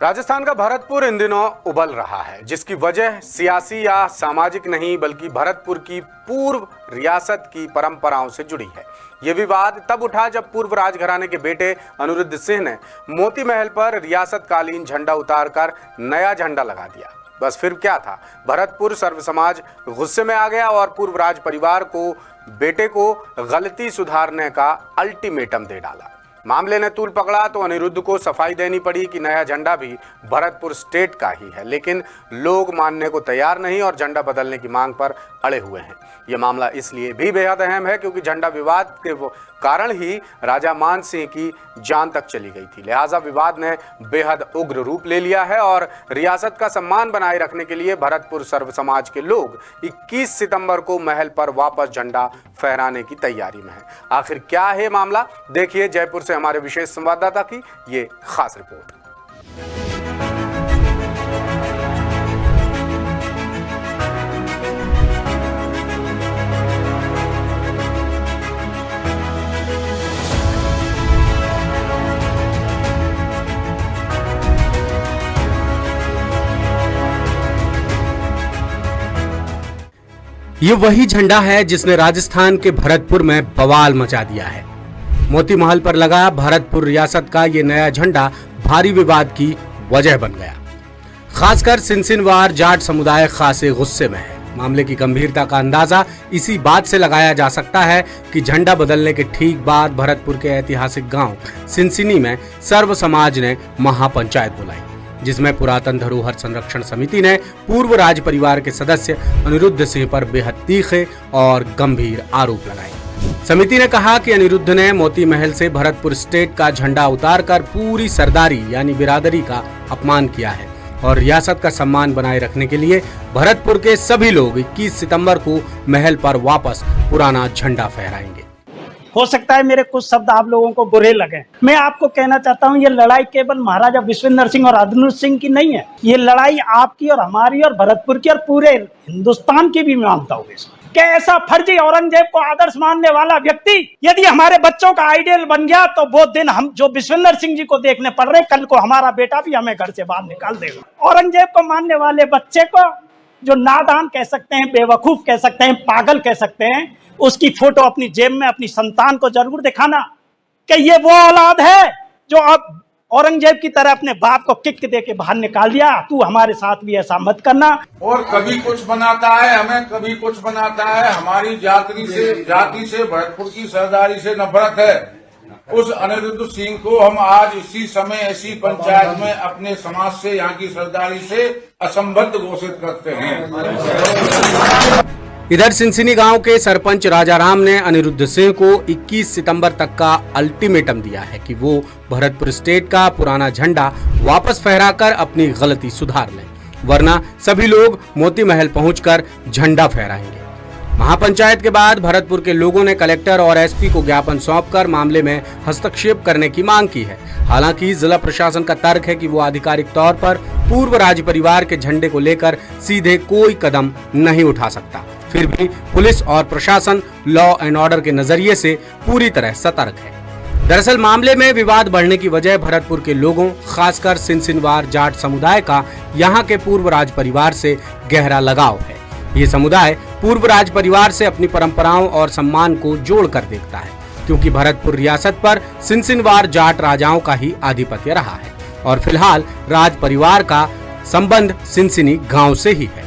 राजस्थान का भरतपुर इन दिनों उबल रहा है, जिसकी वजह सियासी या सामाजिक नहीं बल्कि भरतपुर की पूर्व रियासत की परंपराओं से जुड़ी है। ये विवाद तब उठा जब पूर्व राजघराने के बेटे अनिरुद्ध सिंह ने मोती महल पर रियासतकालीन झंडा उतारकर नया झंडा लगा दिया। बस फिर क्या था, भरतपुर सर्व समाज गुस्से में आ गया और पूर्व राज परिवार को बेटे को गलती सुधारने का अल्टीमेटम दे डाला। मामले ने तूल पकड़ा तो अनिरुद्ध को सफाई देनी पड़ी कि नया झंडा भी भरतपुर स्टेट का ही है, लेकिन लोग मानने को तैयार नहीं और झंडा बदलने की मांग पर अड़े हुए हैं। यह मामला इसलिए भी बेहद अहम है क्योंकि झंडा विवाद के कारण ही राजा मान सिंह की जान तक चली गई थी। लिहाजा विवाद ने बेहद उग्र रूप ले लिया है और रियासत का सम्मान बनाए रखने के लिए भरतपुर सर्व समाज के लोग 21 सितंबर को महल पर वापस झंडा फहराने की तैयारी में है। आखिर क्या है मामला, देखिए जयपुर से हमारे विशेष संवाददाता की ये खास रिपोर्ट। ये वही झंडा है जिसने राजस्थान के भरतपुर में बवाल मचा दिया है। मोती महल पर लगा भरतपुर रियासत का ये नया झंडा भारी विवाद की वजह बन गया। खासकर सिनसिनवार जाट समुदाय खासे गुस्से में है। मामले की गंभीरता का अंदाजा इसी बात से लगाया जा सकता है कि झंडा बदलने के ठीक बाद भरतपुर के ऐतिहासिक गांव सिनसिनी में सर्व समाज ने महापंचायत बुलाई, जिसमें पुरातन धरोहर संरक्षण समिति ने पूर्व राज परिवार के सदस्य अनिरुद्ध सिंह पर बेहद तीखे और गंभीर आरोप लगाए। समिति ने कहा कि अनिरुद्ध ने मोती महल से भरतपुर स्टेट का झंडा उतारकर पूरी सरदारी यानी बिरादरी का अपमान किया है और रियासत का सम्मान बनाए रखने के लिए भरतपुर के सभी लोग 21 सितंबर को महल पर वापस पुराना झंडा फहराएंगे। हो सकता है मेरे कुछ शब्द आप लोगों को बुरे लगे। मैं आपको कहना चाहता हूं, ये लड़ाई केवल महाराजा विश्वेंद्र सिंह और अनिरुद्ध सिंह की नहीं है। ये लड़ाई आपकी और हमारी और भरतपुर की और पूरे हिंदुस्तान की भी मानता हूँ। क्या ऐसा फर्जी औरंगजेब को आदर्श मानने वाला व्यक्ति यदि हमारे बच्चों का आइडियल बन गया तो वो दिन हम जो विश्वेंद्र सिंह जी को देखने पड़ रहे, कल को हमारा बेटा भी हमें घर से बाहर निकाल देगा। औरंगजेब को मानने वाले बच्चे को जो नादान कह सकते हैं, बेवकूफ कह सकते हैं, पागल कह सकते हैं, उसकी फोटो अपनी जेब में अपनी संतान को जरूर दिखाना कि ये वो औलाद है जो अब औरंगजेब की तरह अपने बाप को किक दे के बाहर निकाल दिया। तू हमारे साथ भी ऐसा मत करना। और कभी कुछ बनाता है हमें, कभी कुछ बनाता है। हमारी जाति से भरतपुर की सरदारी से नफरत है। उस अनिरुद्ध सिंह को हम आज इसी समय ऐसी पंचायत में अपने समाज से, यहाँ की सरदारी से असंबद्ध घोषित करते हैं। इधर सिनसिनी गांव के सरपंच राजाराम ने अनिरुद्ध सिंह को 21 सितंबर तक का अल्टीमेटम दिया है कि वो भरतपुर स्टेट का पुराना झंडा वापस फहराकर अपनी गलती सुधार लें, वरना सभी लोग मोती महल पहुंचकर झंडा फहराएंगे। महापंचायत के बाद भरतपुर के लोगों ने कलेक्टर और एसपी को ज्ञापन सौंपकर मामले में हस्तक्षेप करने की मांग की है। हालांकि जिला प्रशासन का तर्क है कि वो आधिकारिक तौर पर पूर्व राज परिवार के झंडे को लेकर सीधे कोई कदम नहीं उठा सकता। फिर भी पुलिस और प्रशासन लॉ एंड ऑर्डर के नजरिए से पूरी तरह सतर्क है। दरअसल मामले में विवाद बढ़ने की वजह भरतपुर के लोगों, खासकर सिनसिनवार जाट समुदाय का यहाँ के पूर्व राज परिवार से गहरा लगाव है। ये समुदाय पूर्व राज परिवार से अपनी परंपराओं और सम्मान को जोड़कर देखता है, क्योंकि भरतपुर रियासत पर सिनसिनवार जाट राजाओं का ही आधिपत्य रहा है और फिलहाल राज परिवार का संबंध सिनसिनी गांव से ही है।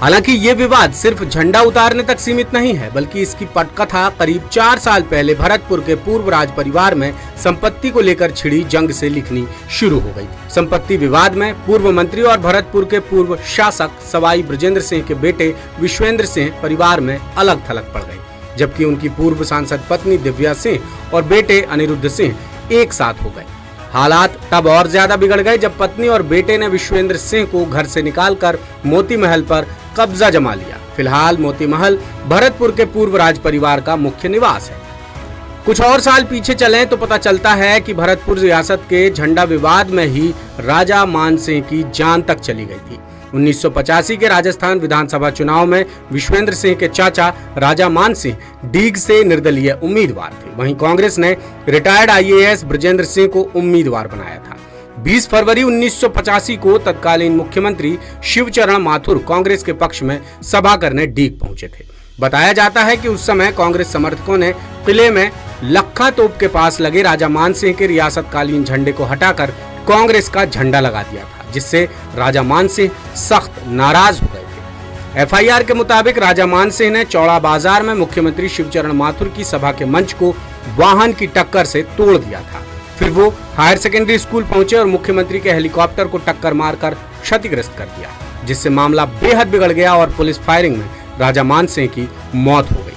हालांकि ये विवाद सिर्फ झंडा उतारने तक सीमित नहीं है, बल्कि इसकी पटकथा करीब 4 साल पहले भरतपुर के पूर्व राज परिवार में संपत्ति को लेकर छिड़ी जंग से लिखनी शुरू हो गई। संपत्ति विवाद में पूर्व मंत्री और भरतपुर के पूर्व शासक सवाई ब्रजेंद्र सिंह के बेटे विश्वेंद्र सिंह परिवार में अलग थलग पड़ गई, जबकि उनकी पूर्व सांसद पत्नी दिव्या सिंह और बेटे अनिरुद्ध सिंह एक साथ हो गए। हालात तब और ज्यादा बिगड़ गए जब पत्नी और बेटे ने विश्वेंद्र सिंह को घर से निकालकर मोती महल पर कब्जा जमा लिया। फिलहाल मोती महल भरतपुर के पूर्व राज परिवार का मुख्य निवास है। कुछ और साल पीछे चलें तो पता चलता है कि भरतपुर रियासत के झंडा विवाद में ही राजा मान सिंह की जान तक चली गई थी। 1985 के राजस्थान विधानसभा चुनाव में विश्वेंद्र सिंह के चाचा राजा मान सिंह डीग से निर्दलीय उम्मीदवार थे। वहीं कांग्रेस ने रिटायर्ड आईएएस ब्रजेंद्र सिंह को उम्मीदवार बनाया था। 20 फरवरी 1985 को तत्कालीन मुख्यमंत्री शिवचरण माथुर कांग्रेस के पक्ष में सभा करने डीग पहुंचे थे। बताया जाता है कि उस समय कांग्रेस समर्थकों ने किले में लखा तोप के पास लगे राजा मानसिंह के रियासतकालीन झंडे को हटाकर कांग्रेस का झंडा लगा दिया था, जिससे राजा मानसिंह सख्त नाराज हो गए थे। एफआईआर के मुताबिक राजा मानसिंह ने चौड़ा बाजार में मुख्यमंत्री शिवचरण माथुर की सभा के मंच को वाहन की टक्कर से तोड़ दिया था। फिर वो हायर सेकेंडरी स्कूल पहुंचे और मुख्यमंत्री के हेलीकॉप्टर को टक्कर मारकर क्षतिग्रस्त कर दिया, जिससे मामला बेहद बिगड़ गया और पुलिस फायरिंग में राजा मानसिंह की मौत हो गई।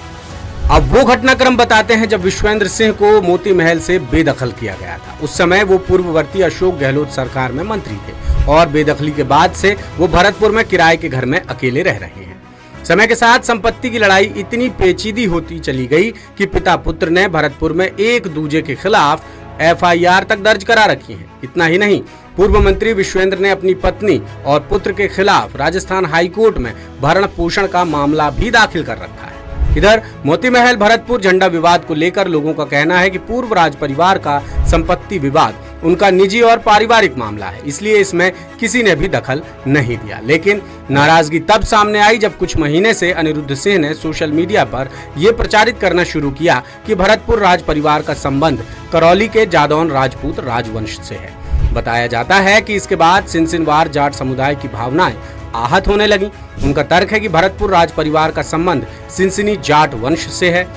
अब वो घटनाक्रम बताते हैं जब विश्वेंद्र सिंह को मोती महल से बेदखल किया गया था। उस समय वो पूर्ववर्ती अशोक गहलोत सरकार में मंत्री थे और बेदखली के बाद से वो भरतपुर में किराए के घर में अकेले रह रहे हैं। समय के साथ संपत्ति की लड़ाई इतनी पेचीदी होती चली गई कि पिता पुत्र ने भरतपुर में एक दूसरे के खिलाफ एफआईआर तक दर्ज करा रखी है। इतना ही नहीं, पूर्व मंत्री विश्वेंद्र ने अपनी पत्नी और पुत्र के खिलाफ राजस्थान हाईकोर्ट में भरण पोषण का मामला भी दाखिल कर रखा है। इधर मोती महल भरतपुर झंडा विवाद को लेकर लोगों का कहना है कि पूर्व राज परिवार का संपत्ति विवाद उनका निजी और पारिवारिक मामला है, इसलिए इसमें किसी ने भी दखल नहीं दिया। लेकिन नाराजगी तब सामने आई जब कुछ महीने से अनिरुद्ध सिंह ने सोशल मीडिया पर यह प्रचारित करना शुरू किया कि भरतपुर राज परिवार का संबंध करौली के जादौन राजपूत राजवंश से है। बताया जाता है कि इसके बाद सिनसिनवार जाट समुदाय की भावनाएं आहत होने लगी। उनका तर्क है कि भरतपुर राज परिवार का संबंध सिनसिनी जाट वंश से है,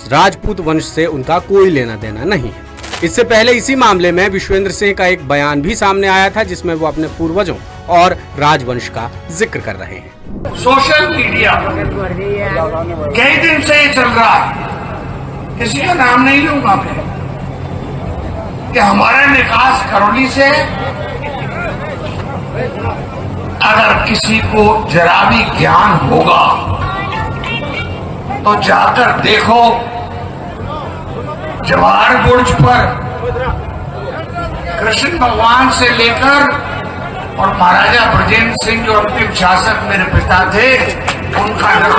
राजपूत वंश से उनका कोई लेना देना नहीं है। इससे पहले इसी मामले में विश्वेंद्र सिंह का एक बयान भी सामने आया था, जिसमें वो अपने पूर्वजों और राजवंश का जिक्र कर रहे हैं। सोशल मीडिया कई दिन से ये चल रहा है, किसी का नाम नहीं लूंगा मैं, कि हमारा निकास करौली से। अगर किसी को जरा भी ज्ञान होगा तो जाकर देखो, जवाहर बुर्ज पर कृष्ण भगवान से लेकर और महाराजा ब्रजेंद्र सिंह जो अंतिम शासक मेरे पिता थे, उनका नाम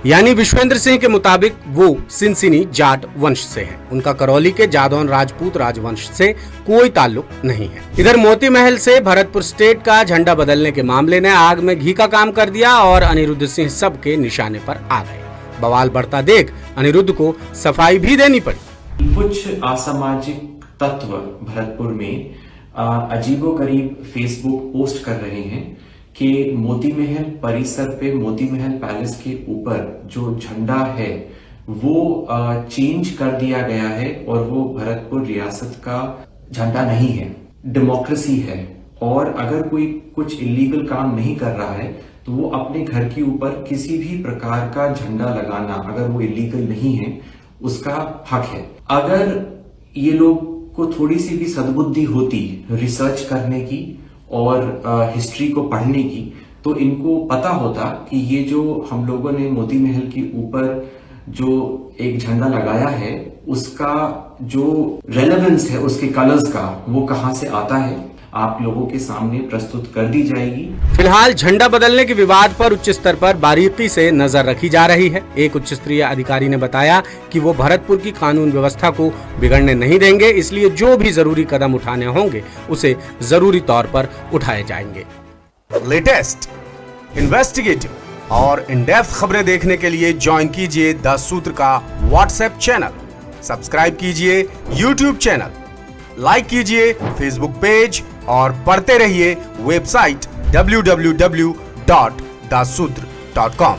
यानी विश्वेंद्र सिंह के मुताबिक वो सिनसिनी जाट वंश से है, उनका करौली के जादौन राजपूत राजवंश से कोई ताल्लुक नहीं है। इधर मोती महल से भरतपुर स्टेट का झंडा बदलने के मामले ने आग में घी का काम कर दिया और अनिरुद्ध सिंह सबके निशाने पर आ गए। बवाल बढ़ता देख अनिरुद्ध को सफाई भी देनी पड़ी। कुछ असामाजिक तत्व भरतपुर में अजीबोगरीब फेसबुक पोस्ट कर रहे हैं कि मोती महल परिसर पे, मोती महल पैलेस के ऊपर जो झंडा है वो चेंज कर दिया गया है और वो भरतपुर रियासत का झंडा नहीं है, डेमोक्रेसी है। और अगर कोई कुछ इलीगल काम नहीं कर रहा है तो वो अपने घर के ऊपर किसी भी प्रकार का झंडा लगाना, अगर वो इलीगल नहीं है, उसका हक है। अगर ये लोग को थोड़ी सी भी सद्बुद्धि होती रिसर्च करने की और हिस्ट्री को पढ़ने की, तो इनको पता होता कि ये जो हम लोगों ने मोती महल के ऊपर जो एक झंडा लगाया है उसका जो रेलेवेंस है उसके कलर्स का, वो कहां से आता है, आप लोगों के सामने प्रस्तुत कर दी जाएगी। फिलहाल झंडा बदलने के विवाद पर उच्च स्तर पर बारीकी से नजर रखी जा रही है। एक उच्च स्तरीय अधिकारी ने बताया कि वो भरतपुर की कानून व्यवस्था को बिगड़ने नहीं देंगे, इसलिए जो भी जरूरी कदम उठाने होंगे उसे जरूरी तौर पर उठाए जाएंगे। लेटेस्ट, इन्वेस्टिगेटिव और इन डेप्थ खबरें देखने के लिए ज्वाइन कीजिए द सूत्र का व्हाट्सएप चैनल, सब्सक्राइब कीजिए यूट्यूब चैनल, लाइक कीजिए फेसबुक पेज और पढ़ते रहिए वेबसाइट www.dasudr.com।